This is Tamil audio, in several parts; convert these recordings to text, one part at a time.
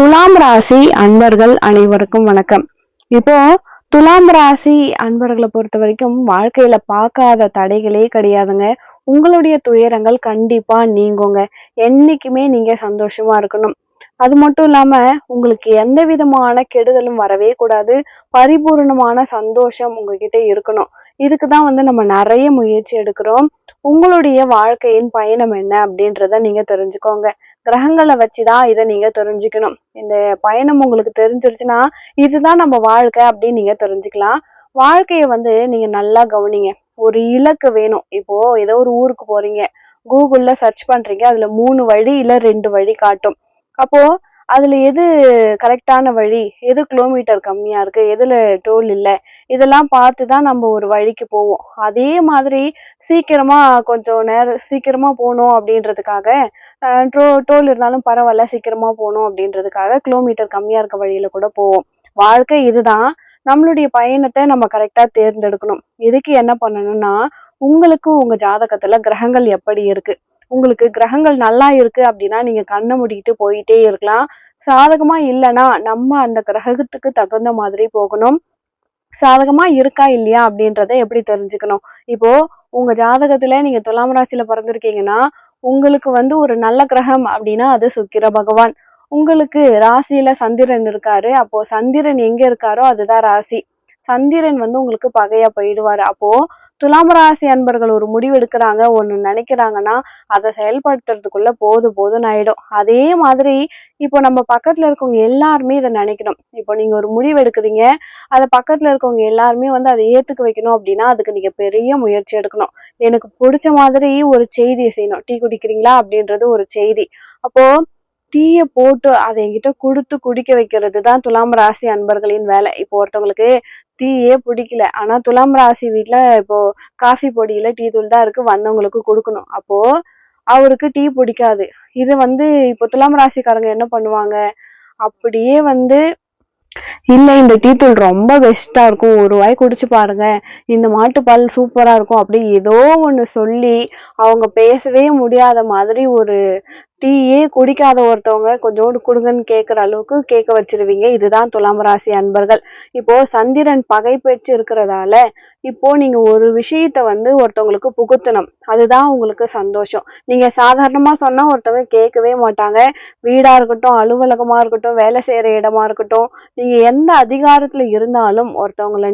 துலாம் ராசி அன்பர்கள் அனைவருக்கும் வணக்கம். இப்போ துலாம் ராசி அன்பர்களை பொறுத்த வரைக்கும் வாழ்க்கையில பார்க்காத தடைகளே கிடையாதுங்க. உங்களுடைய துயரங்கள் கண்டிப்பா நீங்குங்க. என்னைக்குமே நீங்க சந்தோஷமா இருக்கணும். அது மட்டும் இல்லாம உங்களுக்கு எந்த விதமான கெடுதலும் வரவே கூடாது. பரிபூரணமான சந்தோஷம் உங்ககிட்ட இருக்கணும். இதுக்குதான் நம்ம நிறைய முயற்சி எடுக்கிறோம். உங்களுடைய வாழ்க்கையின் பயணம் என்ன அப்படின்றத நீங்க தெரிஞ்சுக்கோங்க. கிரகங்களை வச்சுதான் இதை நீங்க தெரிஞ்சுக்கணும். இந்த பயணம் உங்களுக்கு தெரிஞ்சிருச்சுன்னா இதுதான் நம்ம வாழ்க்கை அப்படின்னு நீங்க தெரிஞ்சுக்கலாம். வாழ்க்கைய நீங்க நல்லா கவனிங்க. ஒரு இலக்கு வேணும். இப்போ ஏதோ ஒரு ஊருக்கு போறீங்க, கூகுள்ல சர்ச் பண்றீங்க, அதுல 3 வழி இல்ல 2 வழி காட்டும். அப்போ அதுல எது கரெக்டான வழி, எது கிலோமீட்டர் கம்மியா இருக்கு, எதுல டோல் இல்ல, இதெல்லாம் பார்த்துதான் நம்ம ஒரு வழிக்கு போவோம். அதே மாதிரி சீக்கிரமா கொஞ்சம் நேரம் சீக்கிரமா போகணும் அப்படின்றதுக்காக டோல் இருந்தாலும் பரவாயில்ல சீக்கிரமா போகணும் அப்படின்றதுக்காக கிலோமீட்டர் கம்மியா இருக்க வழியில கூட போவோம். வாழ்க்கை இதுதான். நம்மளுடைய பயணத்தை நம்ம கரெக்டா தேர்ந்தெடுக்கணும். இதுக்கு என்ன பண்ணணும்னா, உங்களுக்கு உங்க ஜாதகத்துல கிரகங்கள் எப்படி இருக்கு, உங்களுக்கு கிரகங்கள் நல்லா இருக்கு அப்படின்னா நீங்க கண்ணை மூடிக்கிட்டு போயிட்டே இருக்கலாம். சாதகமா இல்லைன்னா நம்ம அந்த கிரகத்துக்கு தகுந்த மாதிரி போகணும். சாதகமா இருக்கா இல்லையா அப்படின்றத எப்படி தெரிஞ்சுக்கணும்? இப்போ உங்க ஜாதகத்துல நீங்க துலாம் ராசியில பிறந்திருக்கீங்கன்னா உங்களுக்கு ஒரு நல்ல கிரகம் அப்படின்னா அது சுக்கிர பகவான். உங்களுக்கு ராசியில சந்திரன் இருக்காரு. அப்போ சந்திரன் எங்க இருக்காரோ அதுதான் ராசி. சந்திரன் உங்களுக்கு பகையா போயிடுவாரு. அப்போ துலாம் ராசி அன்பர்கள் ஒரு முடிவு எடுக்கிறாங்க, ஒண்ணு நினைக்கிறாங்கன்னா அதை செயல்படுத்துறதுக்குள்ள போதும்னு ஆயிடும். அதே மாதிரி இப்போ நம்ம பக்கத்துல இருக்கவங்க எல்லாருமே இதை நினைக்கணும். இப்போ நீங்க ஒரு முடிவு எடுக்கிறீங்க, அதை பக்கத்துல இருக்கவங்க எல்லாருமே அதை ஏத்துக்க வைக்கணும் அப்படின்னா அதுக்கு நீங்க பெரிய முயற்சி எடுக்கணும். எனக்கு பிடிச்ச மாதிரி ஒரு செய்தியை செய்யணும். டீ குடிக்கிறீங்களா அப்படின்றது ஒரு செய்தி. அப்போ டீய போட்டு அதை என்கிட்ட கொடுத்து குடிக்க வைக்கிறது தான் துலாம் ராசி அன்பர்களின் வேலை. இப்போ ஒருத்தவங்களுக்கு டீயே பிடிக்கல, ஆனா துலாம் ராசி வீட்டுல இப்போ காஃபி பொடியில டீ தூள் தான் இருக்கு, வந்தவங்களுக்கு கொடுக்கணும். அப்போ அவருக்கு டீ பிடிக்காது. இது இப்போ துலாம் ராசிக்காரங்க என்ன பண்ணுவாங்க, அப்படியே இல்ல இந்த டீ தூள் ரொம்ப பெஸ்டா இருக்கும், ஒரு வாய் குடிச்சு பாருங்க, இந்த மாட்டுப்பால் சூப்பரா இருக்கும், அப்படி ஏதோ ஒண்ணு சொல்லி அவங்க பேசவே முடியாத மாதிரி ஒரு டீயே குடிக்காத ஒருத்தவங்க கொஞ்சோண்டு கொடுங்கன்னு கேட்கிற அளவுக்கு கேட்க வச்சிருவீங்க. இதுதான் துலாம் ராசி அன்பர்கள். இப்போ சந்திரன் பகை பெற்று இருக்கிறதால இப்போ நீங்க ஒரு விஷயத்த ஒருத்தவங்களுக்கு புகுத்தணும். அதுதான் உங்களுக்கு சந்தோஷம். நீங்க சாதாரணமா சொன்னா ஒருத்தவங்க கேட்கவே மாட்டாங்க. வீடா இருக்கட்டும், அலுவலகமா இருக்கட்டும், வேலை செய்யற இடமா இருக்கட்டும், நீங்க எந்த அதிகாரத்துல இருந்தாலும் ஒருத்தவங்களை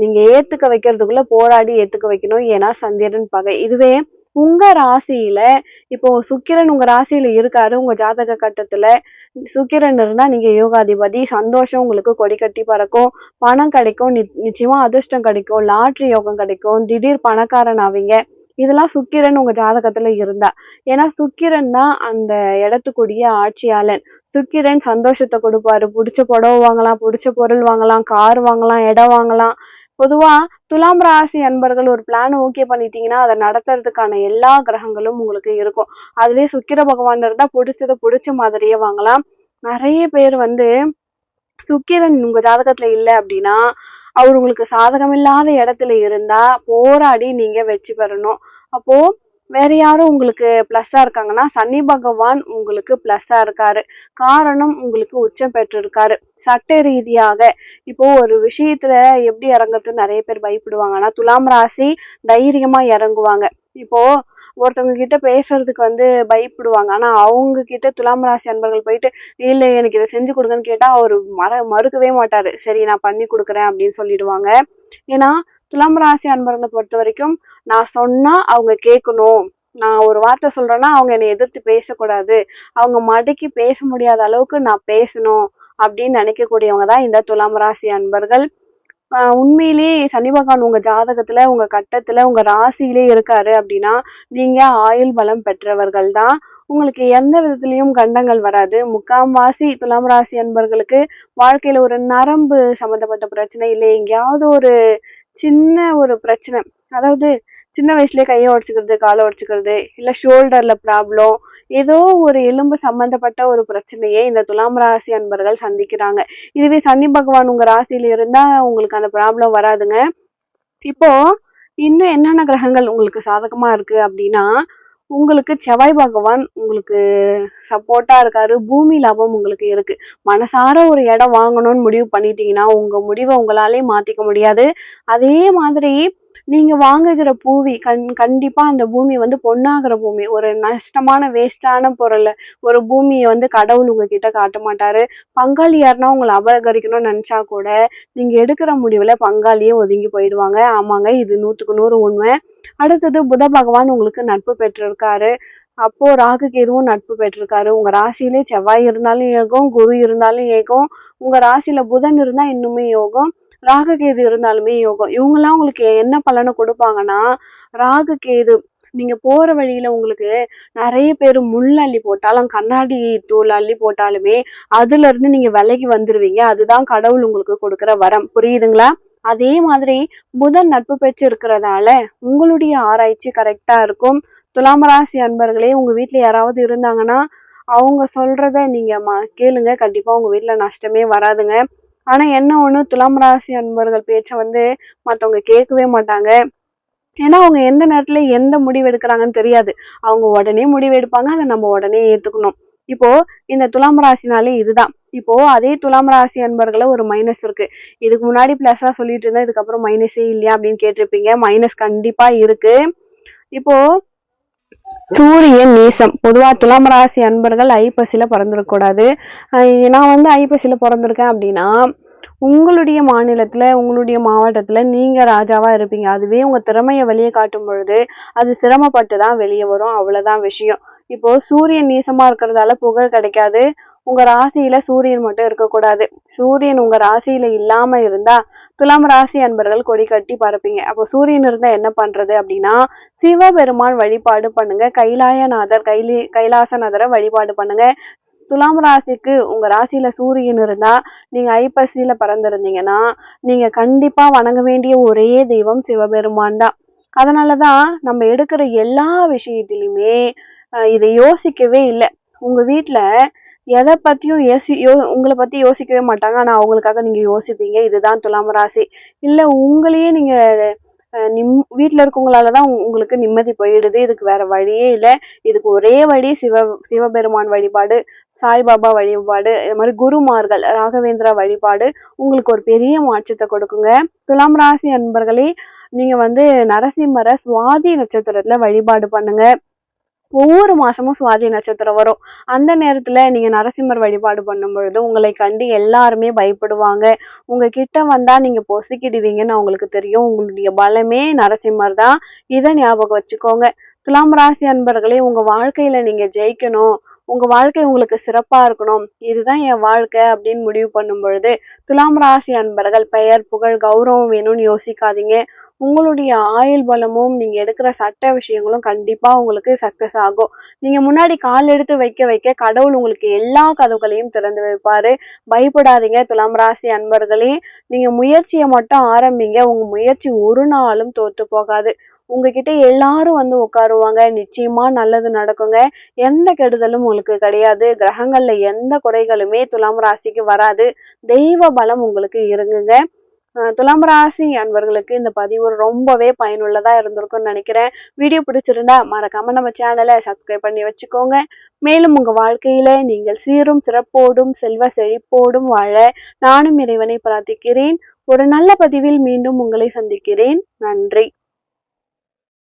நீங்க ஏத்துக்க வைக்கிறதுக்குள்ள போராடி ஏத்துக்க வைக்கணும். ஏன்னா சந்திரன் பகை. இதுவே உங்க ராசியில இப்போ சுக்கிரன் உங்க ராசியில இருக்காரு, உங்க ஜாதக கட்டத்துல சுக்கிரன் இருந்தா நீங்க யோகாதிபதி, சந்தோஷம் உங்களுக்கு கொடி கட்டி பறக்கும், பணம் கிடைக்கும், நிச்சயமா அதிர்ஷ்டம் கிடைக்கும், லாட்ரி யோகம் கிடைக்கும், திடீர் பணக்காரன் ஆவீங்க. இதெல்லாம் சுக்கிரன் உங்க ஜாதகத்துல இருந்தா. ஏன்னா சுக்கிரன் தான் அந்த இடத்துக்குரிய ஆட்சியாளன். சுக்கிரன் சந்தோஷத்தை கொடுப்பாரு. பிடிச்ச புடவை வாங்கலாம், பிடிச்ச பொருள் வாங்கலாம், கார் வாங்கலாம், இடம் வாங்கலாம். பொதுவா துலாம் ராசி அன்பர்கள் ஒரு பிளான் ஓகே பண்ணிட்டீங்கன்னா அதை நடத்துறதுக்கான எல்லா கிரகங்களும் உங்களுக்கு இருக்கும். அதுலயே சுக்கிர பகவான் இருந்தா பிடிச்சத பிடிச்ச மாதிரியே வாங்கலாம். நிறைய பேர் சுக்கிரன் உங்க ஜாதகத்துல இல்ல அப்படின்னா அவர் உங்களுக்கு சாதகம் இல்லாத இடத்துல இருந்தா போராடி நீங்க வெற்றி பெறணும். அப்போ வேற யாரும் உங்களுக்கு பிளஸ்ஸா இருக்காங்கன்னா சனி பகவான் உங்களுக்கு பிளஸ்ஸா இருக்காரு. காரணம் உங்களுக்கு உச்சம் பெற்றிருக்காரு. சட்ட ரீதியாக இப்போ ஒரு விஷயத்துல எப்படி இறங்குறது நிறைய பேர் பயப்படுவாங்க. ஆனா துலாம் ராசி தைரியமா இறங்குவாங்க. இப்போ ஒருத்தவங்க கிட்ட பேசுறதுக்கு பயப்படுவாங்க. ஆனா அவங்க கிட்ட துலாம் ராசி அன்பர்கள் போயிட்டு இல்ல எனக்கு இதை செஞ்சு கொடுங்கன்னு கேட்டா அவரு மறுக்கவே மாட்டாரு. சரி நான் பண்ணி கொடுக்குறேன் அப்படின்னு சொல்லிடுவாங்க. ஏன்னா துலாம் ராசி அன்பர்களை பொறுத்த வரைக்கும் நான் சொன்னா அவங்க கேட்கணும். நான் ஒரு வார்த்தை சொல்றேன்னா அவங்க என்னை எதிர்த்து பேசக்கூடாது, அவங்க மடக்கி பேச முடியாத அளவுக்கு நான் பேசணும் அப்படின்னு நினைக்கக்கூடியவங்க தான் இந்த துலாம் ராசி அன்பர்கள். உண்மையிலேயே சனி பகவான் உங்க ஜாதகத்துல உங்க கட்டத்துல உங்க ராசியிலே இருக்காரு அப்படின்னா நீங்க ஆயுள் பலம் பெற்றவர்கள் தான். உங்களுக்கு எந்த விதத்திலயும் கண்டங்கள் வராது. முக்கால்வாசி துலாம் ராசி அன்பர்களுக்கு வாழ்க்கையில ஒரு நரம்பு சம்பந்தப்பட்ட பிரச்சனை, இல்லை எங்கேயாவது ஒரு சின்ன ஒரு பிரச்சனை, அதாவது சின்ன வயசுலயே கையை உடைச்சுக்கிறது, காலை உடைச்சுக்கிறது, இல்ல ஷோல்டர்ல ப்ராப்ளம், ஏதோ ஒரு எலும்பு சம்பந்தப்பட்ட ஒரு பிரச்சனையை இந்த துலாம் ராசி அன்பர்கள் சந்திக்கிறாங்க. இதுவே சனி பகவான் உங்க ராசியில இருந்தா உங்களுக்கு அந்த ப்ராப்ளம் வராதுங்க. இப்போ இன்னும் என்னென்ன கிரகங்கள் உங்களுக்கு சாதகமா இருக்கு அப்படின்னா, உங்களுக்கு செவ்வாய் பகவான் உங்களுக்கு சப்போர்ட்டா இருக்காரு. பூமி லாபம் உங்களுக்கு இருக்கு. மனசார ஒரு இடம் வாங்கணும்னு முடிவு பண்ணிட்டீங்கன்னா உங்க முடிவை உங்களாலே மாத்திக்க முடியாது. அதே மாதிரி நீங்க வாங்குகிற பூமி கண்டிப்பா அந்த பூமி வந்து பொன்னாகிற பூமி. ஒரு நஷ்டமான வேஸ்டான பொருள் ஒரு பூமியை வந்து கடவுள் உங்ககிட்ட காட்ட மாட்டாரு. பங்காளி யாருன்னா உங்களை அபகரிக்கணும்னு நினைச்சா கூட நீங்க எடுக்கிற முடிவுல பங்காளியே ஒதுங்கி போயிடுவாங்க. ஆமாங்க, இது 100க்கு 100 உண்மை. அடுத்தது புத பகவான் உங்களுக்கு நட்பு பெற்றிருக்காரு. அப்போ ராகு கேதுவும் நட்பு பெற்றிருக்காரு. உங்க ராசியிலே செவ்வாய் இருந்தாலும் யோகம், குரு இருந்தாலும் யோகம், உங்க ராசியில புதன் இருந்தா இன்னுமே யோகம், ராகு கேது இருந்தாலுமே யோகம். இவங்கெல்லாம் உங்களுக்கு என்ன பலனை கொடுப்பாங்கன்னா, ராகு கேது நீங்க போற வழியில உங்களுக்கு நிறைய பேர் முள் அள்ளி போட்டாலும் கண்ணாடி தூள் அள்ளி போட்டாலுமே அதுல இருந்து நீங்க விலகி வந்துருவீங்க. அதுதான் கடவுள் உங்களுக்கு கொடுக்குற வரம். புரியுதுங்களா? அதே மாதிரி புதன் நட்பு பெற்று இருக்கிறதால உங்களுடைய ஆராய்ச்சி கரெக்டா இருக்கும். துலாம் ராசி அன்பர்களே, உங்க வீட்டுல யாராவது இருந்தாங்கன்னா அவங்க சொல்றத நீங்க கேளுங்க. கண்டிப்பா உங்க வீட்டுல நஷ்டமே வராதுங்க. ஆனா என்ன ஒண்ணு, துலாம் ராசி அன்பர்கள் பேச்ச வந்து மத்தவங்க கேட்கவே மாட்டாங்க. ஏன்னா அவங்க எந்த நேரத்துல எந்த முடிவு எடுக்கிறாங்கன்னு தெரியாது. அவங்க உடனே முடிவு எடுப்பாங்க, அதை நம்ம உடனே ஏத்துக்கணும். இப்போ இந்த துலாம் ராசினாலே இதுதான். இப்போ அதே துலாம் ராசி அன்பர்களை ஒரு மைனஸ் இருக்கு. இதுக்கு முன்னாடி பிளஸ்ஸா சொல்லிட்டு இருந்தா இதுக்கப்புறம் மைனஸே இல்லையா அப்படின்னு கேட்டிருப்பீங்க. மைனஸ் கண்டிப்பா இருக்கு. இப்போ சூரியன் நீசம். பொதுவா துலாம் ராசி அன்பர்கள் ஐப்பசியில பிறந்திருக்கக்கூடாது. நான் வந்து ஐப்பசியில பிறந்திருக்கேன் அப்படின்னா உங்களுடைய மாநிலத்துல உங்களுடைய மாவட்டத்துல நீங்க ராஜாவா இருப்பீங்க. அதுவே உங்க திறமையை வெளியே காட்டும் பொழுது அது சிரமப்பட்டுதான் வெளியே வரும். அவ்வளவுதான் விஷயம். இப்போ சூரியன் நீசமா இருக்கிறதால புகழ் கிடைக்காது. உங்க ராசியில சூரியன் மட்டும் இருக்கக்கூடாது. சூரியன் உங்க ராசியில இல்லாம இருந்தா துலாம் ராசி அன்பர்கள் கொடி கட்டி பறப்பீங்க. அப்போ சூரியன் இருந்தா என்ன பண்றது அப்படின்னா, சிவபெருமான் வழிபாடு பண்ணுங்க. கைலாயநாதர் கைலாசநாதரை வழிபாடு பண்ணுங்க. துலாம் ராசிக்கு உங்க ராசியில சூரியன் இருந்தா நீங்க ஐப்பசியில பிறந்திருந்தீங்கன்னா நீங்க கண்டிப்பா வணங்க வேண்டிய ஒரே தெய்வம் சிவபெருமான் தான். அதனாலதான் நம்ம எடுக்கிற எல்லா விஷயத்திலுமே இதை யோசிக்கவே இல்லை. உங்க வீட்டுல எதை பத்தியும் உங்களை பத்தி யோசிக்கவே மாட்டாங்க. ஆனா அவங்களுக்காக நீங்க யோசிப்பீங்க. இதுதான் துலாம் ராசி. இல்ல உங்களையே நீங்க வீட்டுல இருக்கவங்களாலதான் உங்களுக்கு நிம்மதி போயிடுது. இதுக்கு வேற வழியே இல்லை. இதுக்கு ஒரே வழி சிவபெருமான் வழிபாடு, சாய்பாபா வழிபாடு, இது மாதிரி குருமார்கள் ராகவேந்திரா வழிபாடு உங்களுக்கு ஒரு பெரிய மாற்றத்தை கொடுக்குங்க. துலாம் ராசி அன்பர்களே, நீங்க வந்து நரசிம்மரை சுவாதி நட்சத்திரத்துல வழிபாடு பண்ணுங்க. ஒவ்வொரு மாசமும் சுவாதி நட்சத்திரம் வரும். அந்த நேரத்துல நீங்க நரசிம்மர் வழிபாடு பண்ணும் பொழுது உங்களை கண்டு எல்லாருமே பயப்படுவாங்க. உங்க கிட்ட வந்தா நீங்க பொசுக்கிடுவீங்கன்னு அவங்களுக்கு தெரியும். உங்களுடைய பலமே நரசிம்மர் தான். இதை ஞாபகம் வச்சுக்கோங்க. துலாம் ராசி அன்பர்களே, உங்க வாழ்க்கையில நீங்க ஜெயிக்கணும், உங்க வாழ்க்கை உங்களுக்கு சிறப்பா இருக்கணும், இதுதான் என் வாழ்க்கை அப்படின்னு முடிவு பண்ணும் பொழுது துலாம் ராசி அன்பர்கள் பெயர் புகழ் கௌரவம் வேணும்னு யோசிக்காதீங்க. உங்களுடைய ஆயுள் பலமும் நீங்க எடுக்கிற சட்ட விஷயங்களும் கண்டிப்பா உங்களுக்கு சக்சஸ் ஆகும். நீங்க முன்னாடி கால் எடுத்து வைக்க வைக்க கடவுள் உங்களுக்கு எல்லா கதவுகளையும் திறந்து வைப்பாரு. பயப்படாதீங்க துலாம் ராசி அன்பர்களே. நீங்க முயற்சியை மட்டும் ஆரம்பிங்க. உங்க முயற்சி ஒரு நாளும் தோத்து போகாது. உங்ககிட்ட எல்லாரும் வந்து உட்காருவாங்க. நிச்சயமா நல்லது நடக்குங்க. எந்த கெடுதலும் உங்களுக்கு கிடையாது. கிரகங்கள்ல எந்த குறைகளுமே துலாம் ராசிக்கு வராது. தெய்வ பலம் உங்களுக்கு இருங்குங்க. துலாம் ராசி அன்பர்களுக்கு இந்த பதிவு ரொம்பவே பயனுள்ளதா இருந்திருக்கும்னு நினைக்கிறேன். வீடியோ பிடிச்சிருந்தா மறக்காம நம்ம சேனலை சப்ஸ்கிரைப் பண்ணி வச்சுக்கோங்க. மேலும் உங்க வாழ்க்கையில நீங்கள் சீரும் சிறப்போடும் செல்வ செழிப்போடும் வாழ நானும் இறைவனை பிரார்த்திக்கிறேன். ஒரு நல்ல பதிவில் மீண்டும் உங்களை சந்திக்கிறேன். நன்றி.